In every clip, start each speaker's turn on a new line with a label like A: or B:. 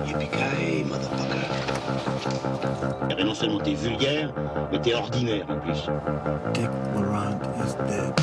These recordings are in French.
A: Yippee-ki-yay, motherfucker. Eh ben non seulement t'es vulgaire, mais t'es ordinaire en plus.
B: Dick Laurent is dead.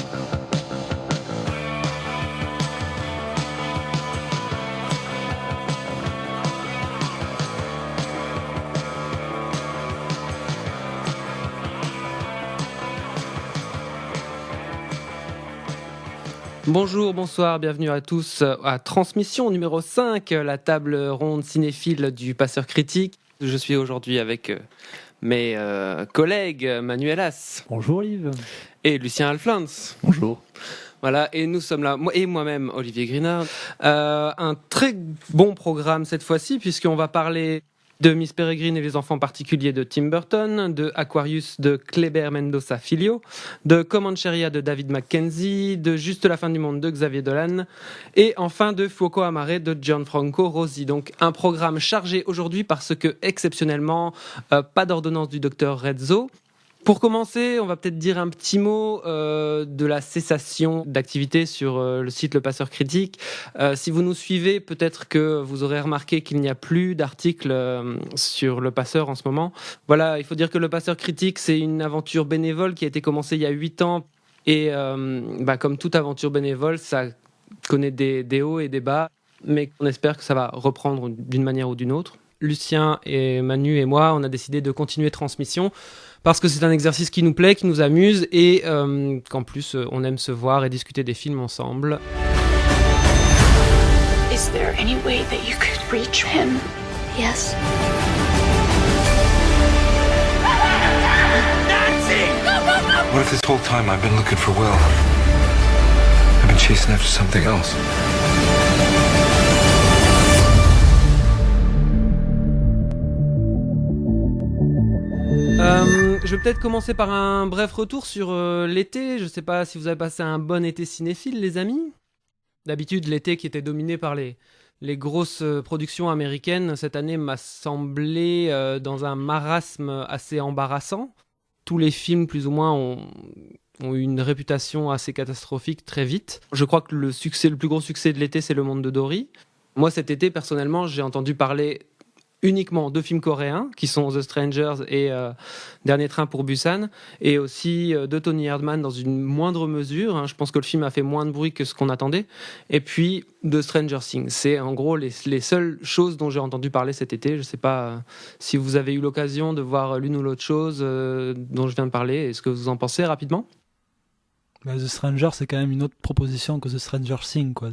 C: Bonjour, bonsoir, bienvenue à tous à Transmission numéro 5, la table ronde cinéphile du Passeur Critique. Je suis aujourd'hui avec mes collègues Manuel As.
D: Bonjour Yves.
C: Et Lucien Alflans.
D: Bonjour.
C: Voilà, et nous sommes là, moi et moi-même, Olivier Grinard. Un très bon programme cette fois-ci, puisqu'on va parler de Miss Peregrine et les enfants particuliers de Tim Burton, de Aquarius de Kleber Mendoza Filho, de Comancheria de David Mackenzie, de Juste la fin du monde de Xavier Dolan, et enfin de Fuoco Amare de Gianfranco Rosi. Donc un programme chargé aujourd'hui parce que, exceptionnellement, pas d'ordonnance du docteur Rezzo. Pour commencer, on va peut-être dire un petit mot de la cessation d'activité sur le site Le Passeur Critique. Si vous nous suivez, peut-être que vous aurez remarqué qu'il n'y a plus d'articles sur Le Passeur en ce moment. Voilà, il faut dire que Le Passeur Critique, c'est une aventure bénévole qui a été commencée il y a 8 ans. Et comme toute aventure bénévole, ça connaît des hauts et des bas. Mais on espère que ça va reprendre d'une manière ou d'une autre. Lucien et Manu et moi, on a décidé de continuer Transmission parce que c'est un exercice qui nous plaît, qui nous amuse et qu'en plus on aime se voir et discuter des films ensemble.
E: Is there any way that you could reach him? Yes.
F: What if this whole time I've been looking for Will? I've been chasing after something else.
C: Je vais peut-être commencer par un bref retour sur l'été. Je ne sais pas si vous avez passé un bon été cinéphile, les amis. D'habitude, l'été qui était dominé par les grosses productions américaines, cette année m'a semblé dans un marasme assez embarrassant. Tous les films, plus ou moins, ont eu une réputation assez catastrophique très vite. Je crois que le plus gros succès de l'été, c'est Le Monde de Dory. Moi, cet été, personnellement, j'ai entendu parler uniquement deux films coréens qui sont The Strangers et Dernier train pour Busan, et aussi de Tony Erdmann dans une moindre mesure. Je pense que le film a fait moins de bruit que ce qu'on attendait. Et puis de Stranger Things. C'est en gros les seules choses dont j'ai entendu parler cet été. Je ne sais pas si vous avez eu l'occasion de voir l'une ou l'autre chose dont je viens de parler. Est-ce que vous en pensez rapidement ?
D: The Stranger, c'est quand même une autre proposition que The Stranger Things, quoi.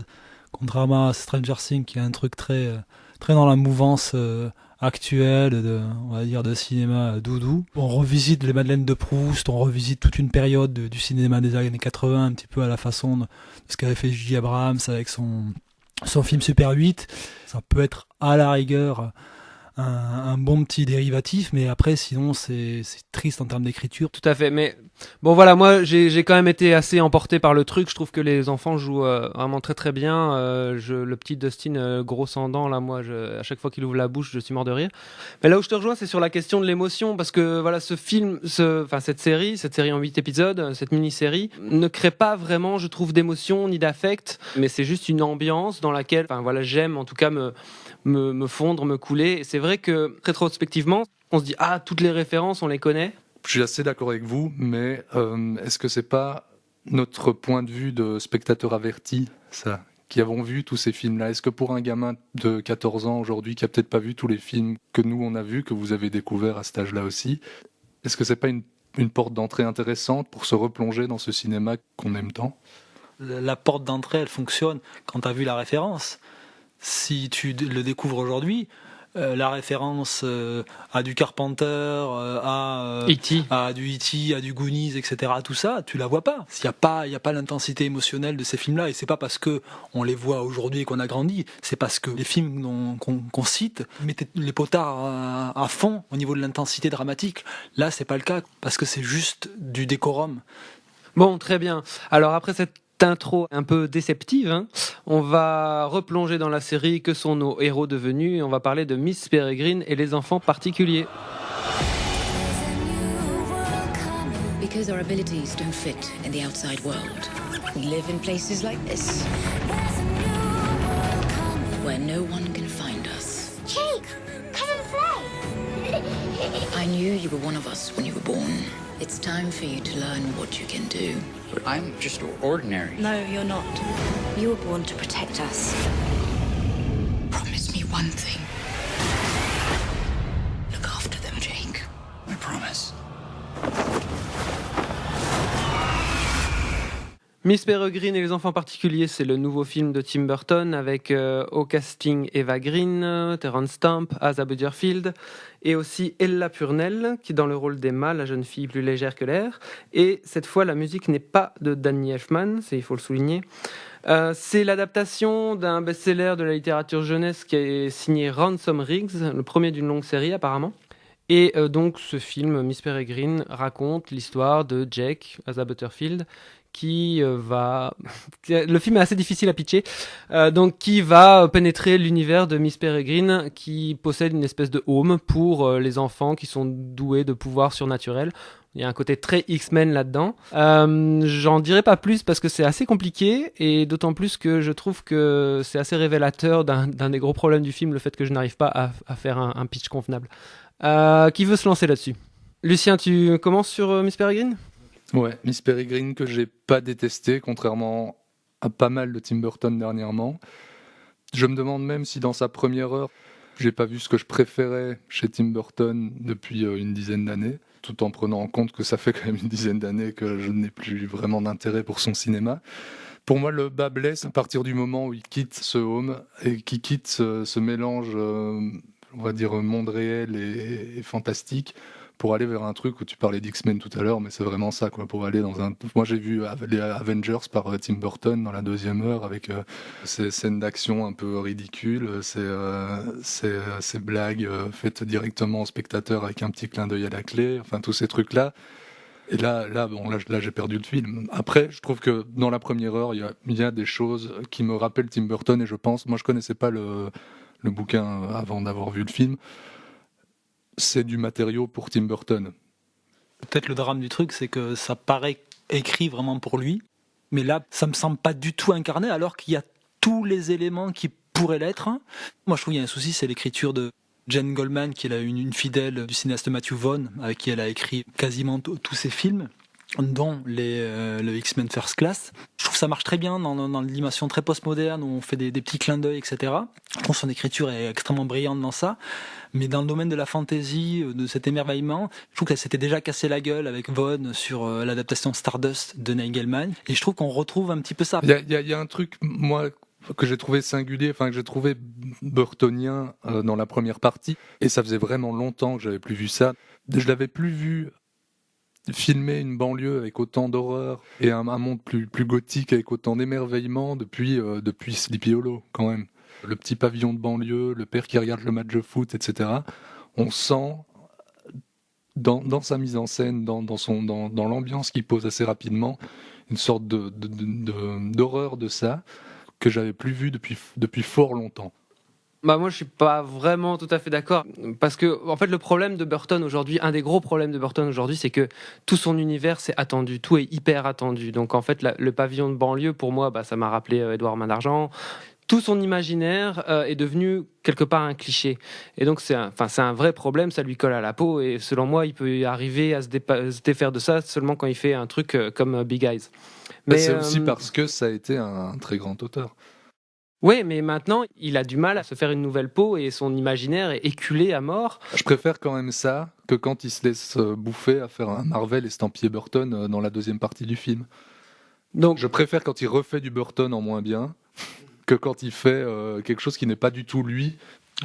D: Contrairement à Stranger Things, qui est un truc très dans la mouvance actuelle on va dire de cinéma doudou. On revisite les Madeleines de Proust, on revisite toute une période du cinéma des années 80, un petit peu à la façon de ce qu'avait fait J.J. Abrams avec son film Super 8. Ça peut être à la rigueur un bon petit dérivatif, mais après sinon c'est triste en termes d'écriture.
C: Tout à fait, mais bon voilà, moi j'ai quand même été assez emporté par le truc. Je trouve que les enfants jouent vraiment très très bien. Le petit Dustin gros en dents là, moi à chaque fois qu'il ouvre la bouche, je suis mort de rire. Mais là où je te rejoins, c'est sur la question de l'émotion, parce que voilà, cette série en 8 épisodes, cette mini-série ne crée pas vraiment, je trouve, d'émotion ni d'affect, mais c'est juste une ambiance dans laquelle, j'aime en tout cas me fondre, me couler. Et c'est vrai que rétrospectivement, on se dit toutes les références, on les connaît.
G: Je suis assez d'accord avec vous, mais est-ce que c'est pas notre point de vue de spectateur averti, ça, qui avons vu tous ces films-là? Est-ce que pour un gamin de 14 ans aujourd'hui, qui a peut-être pas vu tous les films que nous on a vus, que vous avez découverts à cet âge-là aussi, est-ce que c'est pas une porte d'entrée intéressante pour se replonger dans ce cinéma qu'on aime tant?
D: La porte d'entrée, elle fonctionne quand tu as vu la référence. Si tu le découvres aujourd'hui, la référence à du Carpenter, à du E.T., à du Goonies, etc., tout ça, tu la vois pas. Il y a pas l'intensité émotionnelle de ces films-là, et c'est pas parce que on les voit aujourd'hui et qu'on a grandi, c'est parce que les films qu'on cite mettaient les potards à fond au niveau de l'intensité dramatique. Là, c'est pas le cas, parce que c'est juste du décorum.
C: Bon, très bien. Alors après cette intro un peu déceptive, on va replonger dans la série. Que sont nos héros devenus? Et on va parler de Miss Peregrine et les enfants particuliers.
H: Because our abilities don't fit in the outside world. We live in places like this, where no one can find us.
I: Jake, come and play!
H: I knew you were one of us when you were born. It's time for you to learn what you can do.
J: But I'm just ordinary.
E: No, you're not. You were born to protect us.
H: Promise me one thing. Look after them, Jake.
J: I promise.
C: Miss Peregrine et les enfants particuliers, c'est le nouveau film de Tim Burton avec au casting Eva Green, Terence Stamp, Asa Butterfield et aussi Ella Purnell qui dans le rôle d'Emma, la jeune fille plus légère que l'air. Et cette fois, la musique n'est pas de Danny Elfman, il faut le souligner. C'est l'adaptation d'un best-seller de la littérature jeunesse qui est signé Ransom Riggs, le premier d'une longue série apparemment. Et donc ce film, Miss Peregrine, raconte l'histoire de Jake, Asa Butterfield, qui va... Le film est assez difficile à pitcher. Donc qui va pénétrer l'univers de Miss Peregrine, qui possède une espèce de home pour les enfants qui sont doués de pouvoirs surnaturels. Il y a un côté très X-Men là-dedans. J'en dirai pas plus parce que c'est assez compliqué et d'autant plus que je trouve que c'est assez révélateur d'un des gros problèmes du film, le fait que je n'arrive pas à faire un pitch convenable. Qui veut se lancer là-dessus ? Lucien, tu commences sur Miss Peregrine ?
G: Ouais, Miss Peregrine que j'ai pas détesté, contrairement à pas mal de Tim Burton dernièrement. Je me demande même si dans sa première heure, j'ai pas vu ce que je préférais chez Tim Burton depuis une dizaine d'années, tout en prenant en compte que ça fait quand même une dizaine d'années que je n'ai plus vraiment d'intérêt pour son cinéma. Pour moi, le bas blesse à partir du moment où il quitte ce home et qu'il quitte ce mélange, on va dire, monde réel et fantastique, pour aller vers un truc où tu parlais d'X-Men tout à l'heure, mais c'est vraiment ça, quoi, pour aller dans un... Moi, j'ai vu les Avengers par Tim Burton dans la deuxième heure, avec ces scènes d'action un peu ridicules, ces blagues faites directement au spectateur avec un petit clin d'œil à la clé, enfin, tous ces trucs-là. Et là, j'ai perdu le film. Après, je trouve que dans la première heure, il y a des choses qui me rappellent Tim Burton, et je pense... Moi, je connaissais pas le bouquin avant d'avoir vu le film. C'est du matériau pour Tim Burton.
D: Peut-être le drame du truc, c'est que ça paraît écrit vraiment pour lui, mais là, ça me semble pas du tout incarné, alors qu'il y a tous les éléments qui pourraient l'être. Moi, je trouve qu'il y a un souci, c'est l'écriture de Jane Goldman, qui est une fidèle du cinéaste Matthew Vaughn, avec qui elle a écrit quasiment tous ses films, dont le X-Men First Class. Je trouve que ça marche très bien dans l'animation très postmoderne, où on fait des petits clins d'œil, etc. Je trouve que son écriture est extrêmement brillante dans ça. Mais dans le domaine de la fantasy, de cet émerveillement, je trouve qu'elle s'était déjà cassé la gueule avec Vaughn sur l'adaptation Stardust de Neil Gaiman. Et je trouve qu'on retrouve un petit peu ça.
G: Il y a un truc, moi, que j'ai trouvé singulier, enfin que j'ai trouvé burtonien dans la première partie. Et ça faisait vraiment longtemps que j'avais plus vu ça. Je l'avais plus vu filmer une banlieue avec autant d'horreur et un monde plus gothique avec autant d'émerveillement depuis Sleepy Hollow, quand même. Le petit pavillon de banlieue, le père qui regarde le match de foot, etc. On sent dans sa mise en scène, dans l'ambiance qu'il pose assez rapidement, une sorte d'horreur de ça que j'avais plus vu depuis fort longtemps.
C: Bah moi je suis pas vraiment tout à fait d'accord parce que en fait le problème de Burton aujourd'hui, un des gros problèmes de Burton aujourd'hui, c'est que tout son univers c'est attendu, tout est hyper attendu. Donc en fait le pavillon de banlieue pour moi ça m'a rappelé Édouard Main d'Argent. Tout son imaginaire est devenu quelque part un cliché. Et donc c'est un vrai problème, ça lui colle à la peau et selon moi il peut arriver à se défaire de ça seulement quand il fait un truc comme Big Eyes.
G: Mais c'est aussi parce que ça a été un très grand auteur.
C: Oui, mais maintenant, il a du mal à se faire une nouvelle peau et son imaginaire est éculé à mort.
G: Je préfère quand même ça que quand il se laisse bouffer à faire un Marvel estampillé Burton dans la deuxième partie du film. Donc, je préfère quand il refait du Burton en moins bien que quand il fait quelque chose qui n'est pas du tout lui.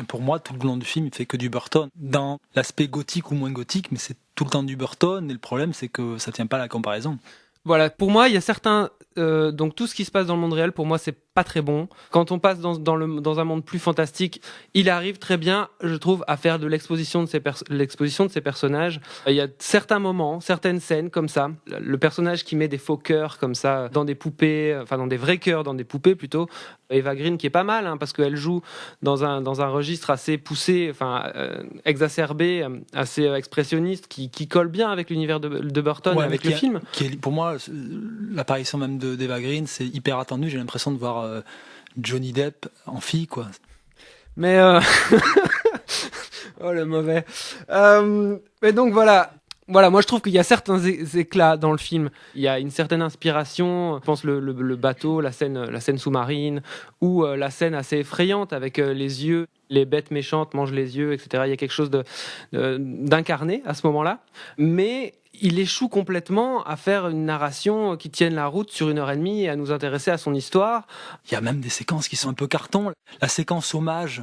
D: Pour moi, tout le long du film, il fait que du Burton. Dans l'aspect gothique ou moins gothique, mais c'est tout le temps du Burton et le problème, c'est que ça tient pas à la comparaison.
C: Voilà, pour moi, il y a certains... donc tout ce qui se passe dans le monde réel, pour moi, c'est pas très bon. Quand on passe dans un monde plus fantastique, il arrive très bien, je trouve, à faire de l'exposition de ces personnages. Il y a certains moments, certaines scènes comme ça. Le personnage qui met des faux cœurs comme ça dans des poupées, enfin dans des vrais cœurs, dans des poupées plutôt. Eva Green qui est pas mal, parce qu'elle joue dans un registre assez poussé, exacerbé, assez expressionniste, qui colle bien avec l'univers de Burton et avec le film.
D: Qui est, pour moi, l'apparition même d'Eva Green, c'est hyper attendu. J'ai l'impression de voir Johnny Depp en fille, quoi.
C: Mais oh le mauvais. Mais donc voilà, moi je trouve qu'il y a certains éclats dans le film. Il y a une certaine inspiration. Je pense le bateau, la scène sous-marine, ou la scène assez effrayante avec les yeux, les bêtes méchantes mangent les yeux, etc. Il y a quelque chose d'incarné à ce moment-là. Mais il échoue complètement à faire une narration qui tienne la route sur 1h30 et à nous intéresser à son histoire.
D: Il y a même des séquences qui sont un peu carton. La séquence hommage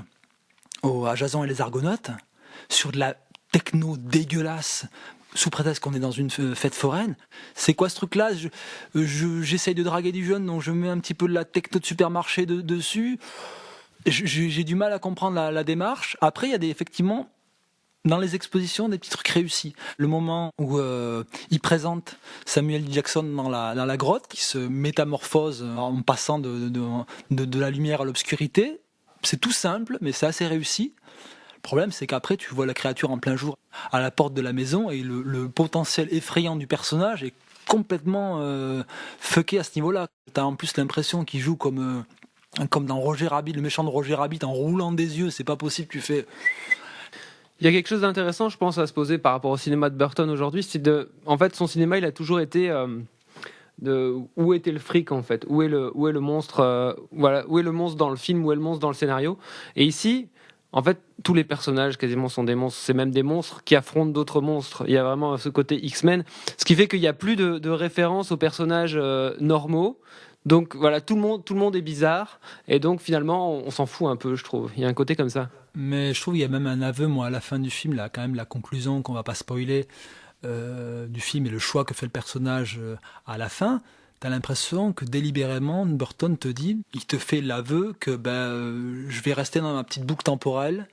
D: à Jason et les Argonautes, sur de la techno dégueulasse, sous prétexte qu'on est dans une fête foraine. C'est quoi ce truc-là ? J'essaye de draguer du jeune, donc je mets un petit peu de la techno de supermarché dessus. J'ai du mal à comprendre la démarche. Après, il y a effectivement, dans les expositions, des petits trucs réussis. Le moment où il présente Samuel L. Jackson dans la grotte, qui se métamorphose en passant de la lumière à l'obscurité, c'est tout simple, mais c'est assez réussi. Le problème, c'est qu'après, tu vois la créature en plein jour à la porte de la maison, et le potentiel effrayant du personnage est complètement fucké à ce niveau-là. T'as en plus l'impression qu'il joue comme dans Roger Rabbit, le méchant de Roger Rabbit, en roulant des yeux. C'est pas possible, tu fais...
C: Il y a quelque chose d'intéressant, je pense, à se poser par rapport au cinéma de Burton aujourd'hui. En fait, son cinéma, il a toujours été où était le fric, en fait, où est le monstre, où est le monstre dans le film, où est le monstre dans le scénario. Et ici, en fait, tous les personnages quasiment sont des monstres. C'est même des monstres qui affrontent d'autres monstres. Il y a vraiment ce côté X-Men, ce qui fait qu'il n'y a plus de référence aux personnages normaux. Donc voilà, tout le monde est bizarre, et donc finalement on s'en fout un peu, je trouve. Il y a un côté comme ça.
D: Mais je trouve qu'il y a même un aveu, moi, à la fin du film, là, quand même, la conclusion qu'on va pas spoiler du film et le choix que fait le personnage à la fin. T'as l'impression que délibérément Burton te dit, il te fait l'aveu que je vais rester dans ma petite boucle temporelle,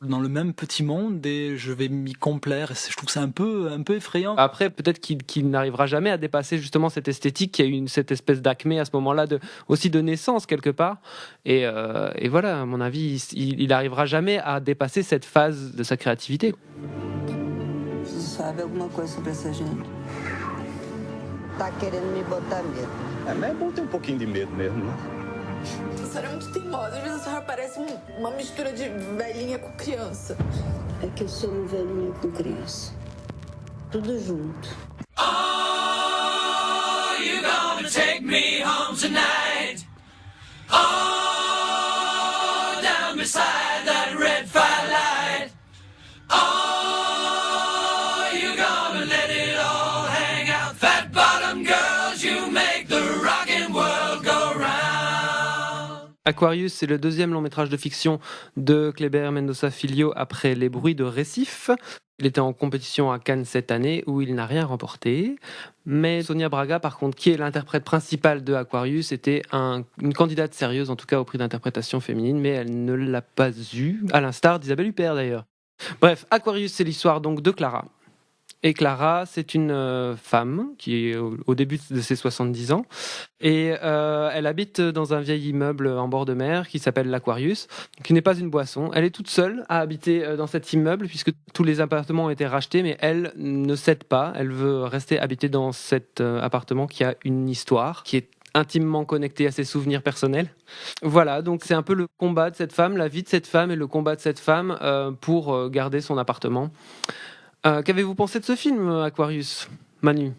D: dans le même petit monde, et je vais m'y complaire. Et je trouve que c'est un peu effrayant.
C: Après, peut-être qu'il n'arrivera jamais à dépasser justement cette esthétique qui a eu cette espèce d'acmé à ce moment-là, aussi de naissance quelque part. Et voilà, à mon avis, il n'arrivera jamais à dépasser cette phase de sa créativité.
K: Você sabe alguma coisa sobre essa gente? Tá querendo me botar medo.
A: Mas é bom ter pouquinho de medo mesmo, né?
E: A senhora é muito teimosa. Às vezes a senhora parece uma mistura de velhinha com criança.
K: É que eu sou uma velhinha com criança. Tudo junto.
L: Oh, you gonna take me home tonight? Oh, down beside that red firelight. Oh, you gonna let it all hang out. Fat bottom girls, you make the rockin' world go round.
C: Aquarius, c'est le deuxième long métrage de fiction de Kleber Mendonça Filho après Les bruits de Récif. Il était en compétition à Cannes cette année où il n'a rien remporté. Mais Sonia Braga, par contre, qui est l'interprète principale de Aquarius, était une candidate sérieuse, en tout cas au prix d'interprétation féminine, mais elle ne l'a pas eu, à l'instar d'Isabelle Huppert d'ailleurs. Bref, Aquarius, c'est l'histoire donc de Clara. Et Clara, c'est une femme qui est au début de ses 70 ans. Et elle habite dans un vieil immeuble en bord de mer qui s'appelle l'Aquarius, qui n'est pas une boisson. Elle est toute seule à habiter dans cet immeuble puisque tous les appartements ont été rachetés, mais elle ne cède pas. Elle veut rester habiter dans cet appartement qui a une histoire, qui est intimement connectée à ses souvenirs personnels. Voilà, donc c'est un peu le combat de cette femme, la vie de cette femme et le combat de cette femme pour garder son appartement. Qu'avez-vous pensé de ce film, Aquarius, Manu ?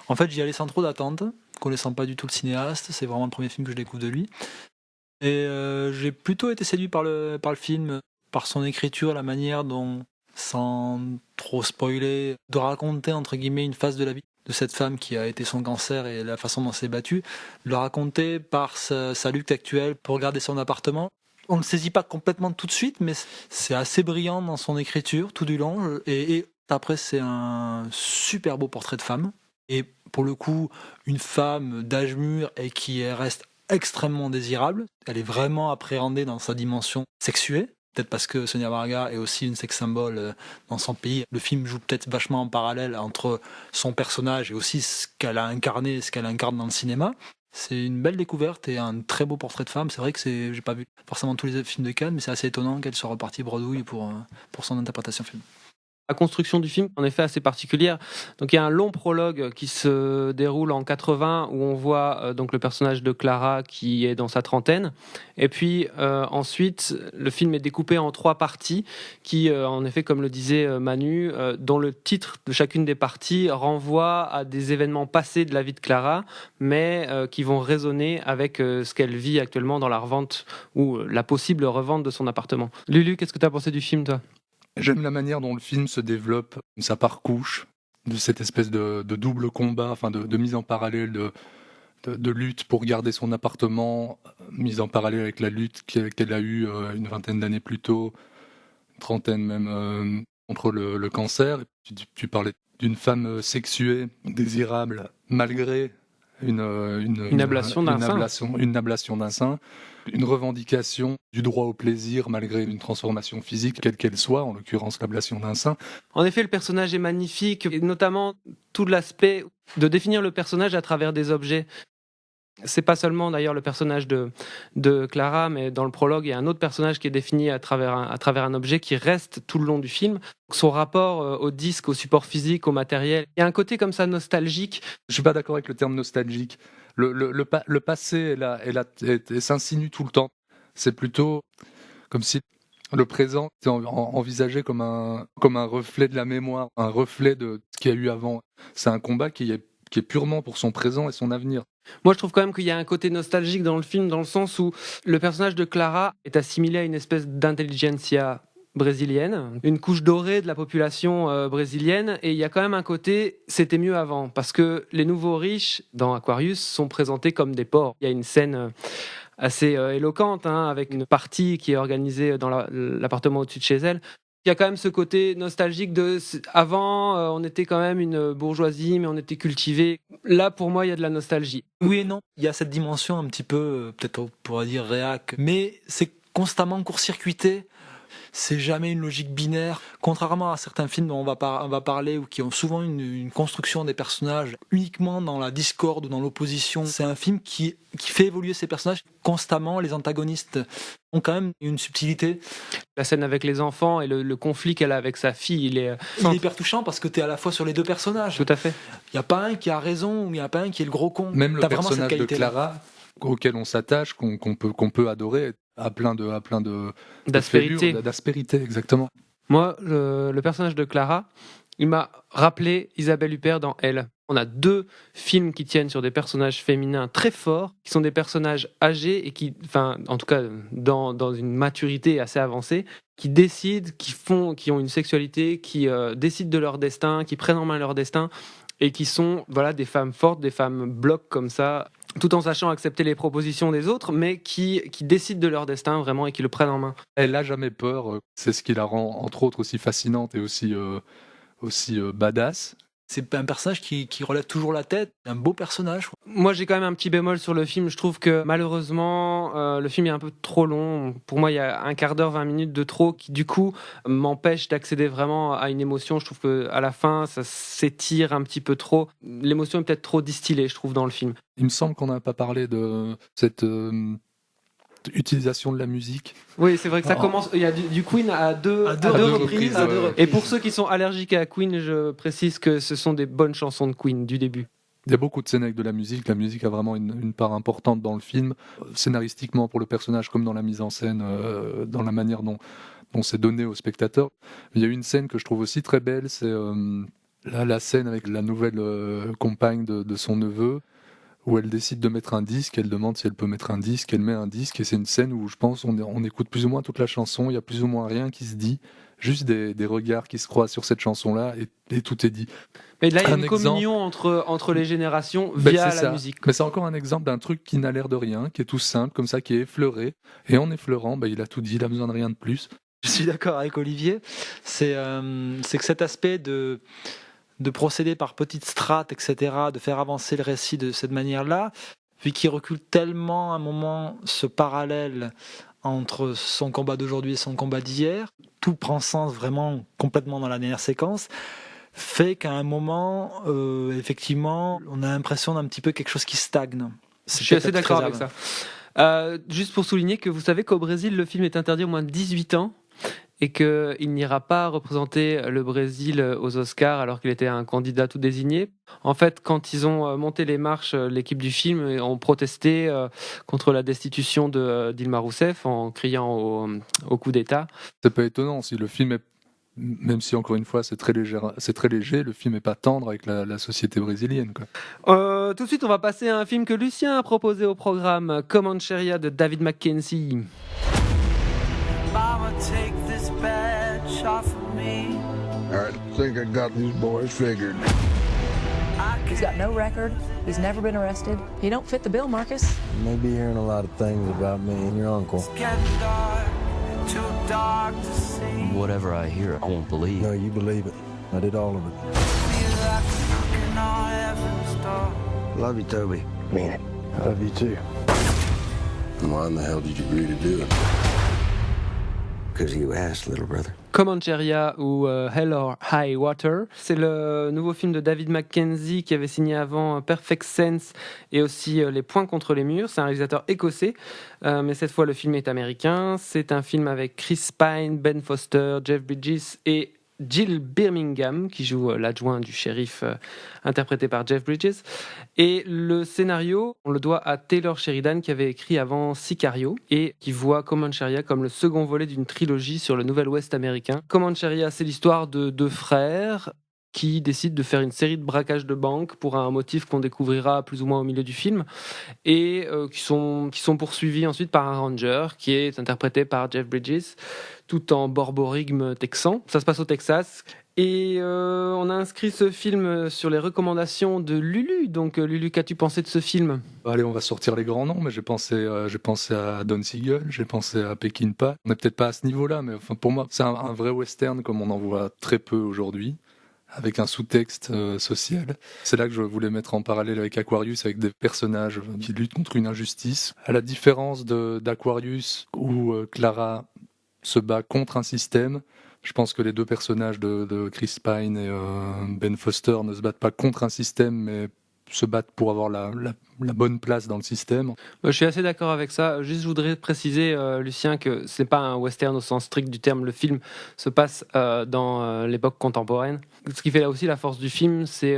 D: En fait, j'y allais sans trop d'attente, connaissant pas du tout le cinéaste. C'est vraiment le premier film que je découvre de lui. Et j'ai plutôt été séduit par le film, par son écriture, la manière dont, sans trop spoiler, de raconter entre guillemets une phase de la vie de cette femme qui a été son cancer et la façon dont elle s'est battue, de le raconter par sa lutte actuelle pour garder son appartement. On ne le saisit pas complètement tout de suite, mais c'est assez brillant dans son écriture tout du long. Et après, c'est un super beau portrait de femme. Et pour le coup, une femme d'âge mûr et qui reste extrêmement désirable. Elle est vraiment appréhendée dans sa dimension sexuée. Peut-être parce que Sonia Varga est aussi une sex symbole dans son pays. Le film joue peut-être vachement en parallèle entre son personnage et aussi ce qu'elle a incarné, ce qu'elle incarne dans le cinéma. C'est une belle découverte et un très beau portrait de femme. C'est vrai que j'ai pas vu forcément tous les films de Cannes, mais c'est assez étonnant qu'elle soit repartie bredouille pour son interprétation film.
C: La construction du film, en effet, assez particulière. Donc, il y a un long prologue qui se déroule en 80 où on voit donc le personnage de Clara qui est dans sa trentaine. Et puis ensuite, le film est découpé en 3 parties qui, en effet, comme le disait Manu, dont le titre de chacune des parties renvoie à des événements passés de la vie de Clara, mais qui vont résonner avec ce qu'elle vit actuellement dans la revente ou la possible revente de son appartement. Lulu, qu'est-ce que tu as pensé du film, toi ?
G: J'aime la manière dont le film se développe, ça par couche, de cette espèce de double combat, enfin de mise en parallèle, de lutte pour garder son appartement, mise en parallèle avec la lutte qu'elle a eue une vingtaine d'années plus tôt, une trentaine même, contre le cancer. Tu parlais d'une femme sexuée, désirable, malgré une
C: ablation
G: d'un sein, une revendication du droit au plaisir malgré une transformation physique, quelle qu'elle soit, en l'occurrence l'ablation d'un sein.
C: En effet, le personnage est magnifique, et notamment tout l'aspect de définir le personnage à travers des objets. C'est pas seulement d'ailleurs le personnage de Clara, mais dans le prologue, il y a un autre personnage qui est défini à travers un objet qui reste tout le long du film. Son rapport au disque, au support physique, au matériel. Il y a un côté comme ça nostalgique.
G: Je suis pas d'accord avec le terme nostalgique. Le passé s'insinue tout le temps. C'est plutôt comme si le présent était envisagé comme un reflet de la mémoire, un reflet de ce qu'il y a eu avant. C'est un combat qui est purement pour son présent et son avenir.
C: Moi, je trouve quand même qu'il y a un côté nostalgique dans le film, dans le sens où le personnage de Clara est assimilé à une espèce d'intelligentsia brésilienne, une couche dorée de la population brésilienne, et il y a quand même un côté c'était mieux avant, parce que les nouveaux riches dans Aquarius sont présentés comme des porcs. Il y a une scène assez éloquente, avec une partie qui est organisée dans l'appartement au-dessus de chez elle. Il y a quand même ce côté nostalgique de avant, on était quand même une bourgeoisie, mais on était cultivé. Là, pour moi, il y a de la nostalgie.
D: Oui et non. Il y a cette dimension un petit peu, peut-être on pourrait dire réac, mais c'est constamment court-circuité. C'est jamais une logique binaire. Contrairement à certains films dont on va parler ou qui ont souvent une construction des personnages uniquement dans la discorde ou dans l'opposition, c'est un film qui fait évoluer ces personnages constamment. Les antagonistes ont quand même une subtilité.
C: La scène avec les enfants et le conflit qu'elle a avec sa fille, il est
D: hyper touchant parce que tu es à la fois sur les deux personnages.
C: Tout à fait.
D: Il n'y a pas un qui a raison ou il n'y a pas un qui est le gros con.
G: Même le personnage de Clara, auquel on s'attache, qu'on peut adorer, a plein d'aspérité, exactement.
C: Moi, le personnage de Clara, il m'a rappelé Isabelle Huppert dans Elle. On a 2 films qui tiennent sur des personnages féminins très forts, qui sont des personnages âgés et qui, en tout cas dans une maturité assez avancée, qui décident, qui ont une sexualité, qui décident de leur destin, qui prennent en main leur destin et qui sont des femmes fortes, des femmes blocs comme ça, tout en sachant accepter les propositions des autres, mais qui décident de leur destin vraiment et qui le prennent en main.
G: Elle n'a jamais peur, c'est ce qui la rend entre autres aussi fascinante et aussi badass.
D: C'est un personnage qui relève toujours la tête, un beau personnage.
C: Moi, j'ai quand même un petit bémol sur le film. Je trouve que malheureusement, le film est un peu trop long. Pour moi, il y a un quart d'heure, 20 minutes de trop qui, du coup, m'empêche d'accéder vraiment à une émotion. Je trouve qu'à la fin, ça s'étire un petit peu trop. L'émotion est peut-être trop distillée, je trouve, dans le film.
G: Il me semble qu'on n'a pas parlé de cette utilisation de la musique.
C: Oui, c'est vrai que ça commence. Il y a du Queen à deux reprises. Et pour ceux qui sont allergiques à Queen, je précise que ce sont des bonnes chansons de Queen du début.
G: Il y a beaucoup de scènes avec de la musique. La musique a vraiment une part importante dans le film, scénaristiquement pour le personnage comme dans la mise en scène, dans la manière dont c'est donné au spectateur. Il y a une scène que je trouve aussi très belle, c'est la scène avec la nouvelle compagne de son neveu, où elle décide de mettre un disque, elle demande si elle peut mettre un disque, elle met un disque, et c'est une scène où je pense on écoute plus ou moins toute la chanson, il y a plus ou moins rien qui se dit, juste des regards qui se croisent sur cette chanson-là, et tout est dit.
C: Mais là, il y a une communion entre les générations via la musique.
G: Mais c'est encore un exemple d'un truc qui n'a l'air de rien, qui est tout simple, comme ça, qui est effleuré, et en effleurant, il a tout dit, il a besoin de rien de plus.
D: Je suis d'accord avec Olivier, c'est que cet aspect de procéder par petites strates, etc., de faire avancer le récit de cette manière-là, vu qu'il recule tellement à un moment ce parallèle entre son combat d'aujourd'hui et son combat d'hier, tout prend sens vraiment complètement dans la dernière séquence, fait qu'à un moment, effectivement, on a l'impression d'un petit peu quelque chose qui stagne.
C: Je suis assez d'accord avec ça. Juste pour souligner que vous savez qu'au Brésil, le film est interdit au moins de 18 ans et qu'il n'ira pas représenter le Brésil aux Oscars alors qu'il était un candidat tout désigné. En fait, quand ils ont monté les marches, l'équipe du film ont protesté contre la destitution de Dilma Rousseff en criant au coup d'État.
G: C'est pas étonnant si le film est, même si encore une fois c'est très léger, le film est pas tendre avec la société brésilienne, quoi.
C: Tout de suite, on va passer à un film que Lucien a proposé au programme, Comancheria de David Mackenzie.
L: Mama, take this badge off of me.
M: I think I got these boys figured.
N: He's got no record. He's never been arrested. He don't fit the bill, Marcus.
B: You may be hearing a lot of things about me and your uncle.
L: It's getting dark, too dark to see.
O: Whatever I hear, I won't believe.
B: No, you believe it. I did all of it.
L: Feel like knocking on heaven's door.
B: Love you, Toby.
M: Mean it.
B: I love you too.
M: Why in the hell did you agree to do it? Because you asked, little brother.
C: Comancheria ou Hell or High Water. C'est le nouveau film de David Mackenzie qui avait signé avant Perfect Sense et aussi Les Poings contre les murs. C'est un réalisateur écossais, mais cette fois le film est américain. C'est un film avec Chris Pine, Ben Foster, Jeff Bridges et Jill Birmingham qui joue l'adjoint du shérif interprété par Jeff Bridges. Et le scénario, on le doit à Taylor Sheridan qui avait écrit avant Sicario et qui voit Comancheria comme le second volet d'une trilogie sur le Nouvel Ouest américain. Comancheria, c'est l'histoire de deux frères qui décident de faire une série de braquages de banque pour un motif qu'on découvrira plus ou moins au milieu du film et qui sont poursuivis ensuite par un ranger qui est interprété par Jeff Bridges tout en borborigme texan. Ça se passe au Texas. Et on a inscrit ce film sur les recommandations de Lulu. Donc Lulu, qu'as-tu pensé de ce film ?
G: Allez, on va sortir les grands noms, mais j'ai pensé à Don Siegel, j'ai pensé à Peckinpah. On n'est peut-être pas à ce niveau-là, mais enfin, pour moi, c'est un vrai western comme on en voit très peu aujourd'hui, avec un sous-texte social. C'est là que je voulais mettre en parallèle avec Aquarius, avec des personnages qui luttent contre une injustice. À la différence d'Aquarius, où Clara se bat contre un système, je pense que les deux personnages de Chris Pine et Ben Foster ne se battent pas contre un système, mais se battent pour avoir la bonne place dans le système.
C: Je suis assez d'accord avec ça. Juste, je voudrais préciser, Lucien, que c'est pas un western au sens strict du terme. Le film se passe dans l'époque contemporaine. Ce qui fait là aussi la force du film, c'est